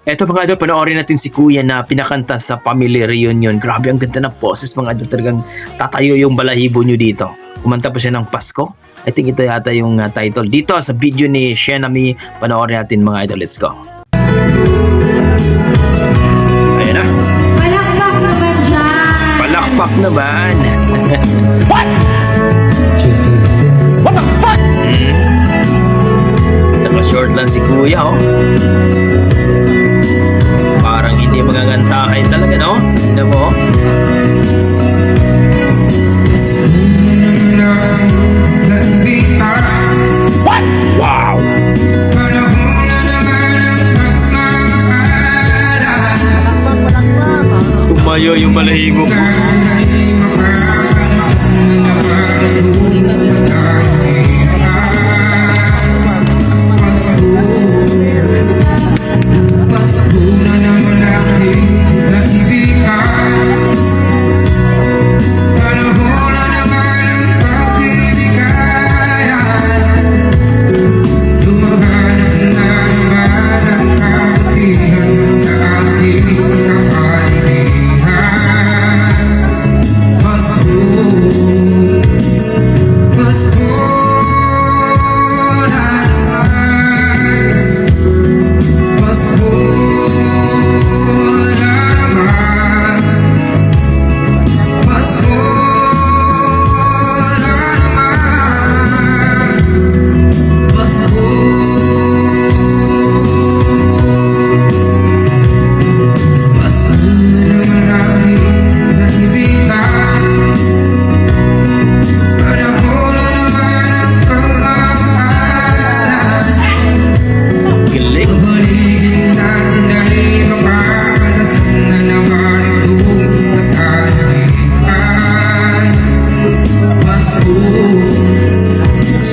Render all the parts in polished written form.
Eto mga idol, panoorin natin si Kuya na pinakanta sa family reunion. Grabe, ang ganda ng poses mga idol. Talagang tatayo yung balahibo nyo dito. Kumanta pa siya ng Pasko. I think ito yata yung title. Dito sa video ni Shenami, panoorin natin mga idol. Let's go. Ayan na. Palakpak naman dyan. Palakpak naman. What? What the fuck? Naka-short lang si Kuya, oh. Parang hindi magagantahin talaga, no? Tignan mo, oh. What? Wow! Tumayo yung balahibo ko.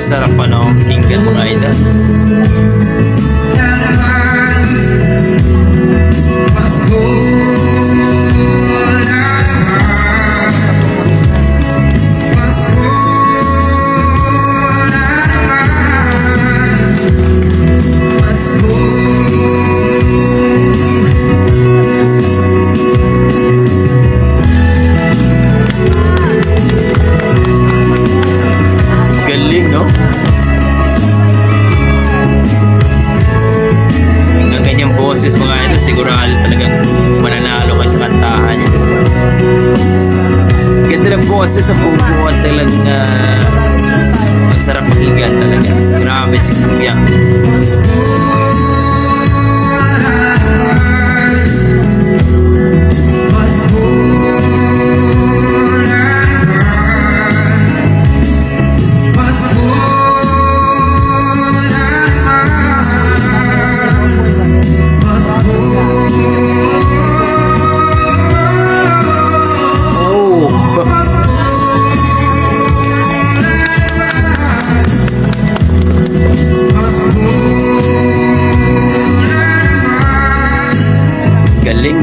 Sarap pa no, single mga idol. Galing, no? Ang ganyang boses mga ito, sigurado talagang mananalo kayo sa kantahan niya. Ganda ng boses na bubuhat talagang ang sarap pakinggan talaga. Grabe si Kuya. Galing.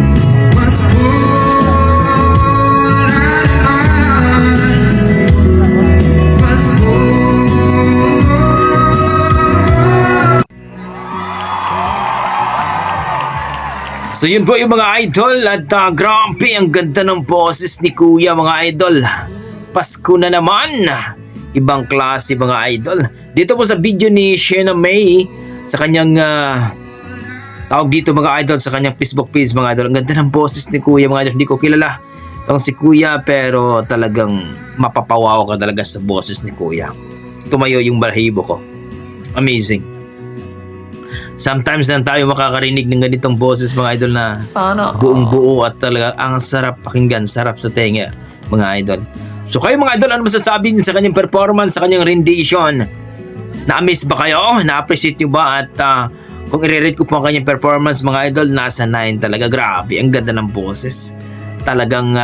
So yun po yung mga idol at grabe ang ganda ng boses ni Kuya mga idol. Pasko na naman. Ibang klase mga idol. Dito po sa video ni Shena May sa kanyang tawag dito mga idol sa kanyang Facebook page mga idol. Ang ganda ng boses ni Kuya mga idol. Hindi ko kilala itong si Kuya pero talagang mapapawaw ka talaga sa boses ni Kuya. Tumayo yung balahibo ko. Amazing. Sometimes lang tayo makakarinig ng ganitong boses mga idol na buong buo at talaga ang sarap pakinggan, sarap sa tenga mga idol. So kayo mga idol, ano masasabi niyo sa kanyang performance, sa kanyang rendition? Na-miss ba kayo? Na-appreciate niyo ba? At kung i-rate ko po ang kanyang performance mga idol, nasa 9 talaga. Grabe, ang ganda ng boses. Talagang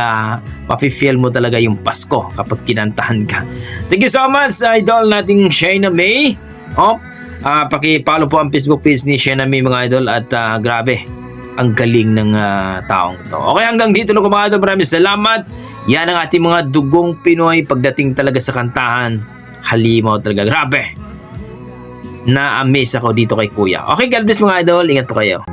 mafe-feel mo talaga yung Pasko kapag kinantahan ka. Thank you so much idol nating Shena May. Paki-follow po ang Facebook page ni Shena May mga idol at grabe, ang galing ng taong ito. Okay, hanggang dito lang mga idol. Maraming salamat. Yan ang ating mga dugong Pinoy pagdating talaga sa kantahan. Halimaw talaga. Grabe. Na-amaze ako dito kay Kuya. Okay, God bless mga idol. Ingat po kayo.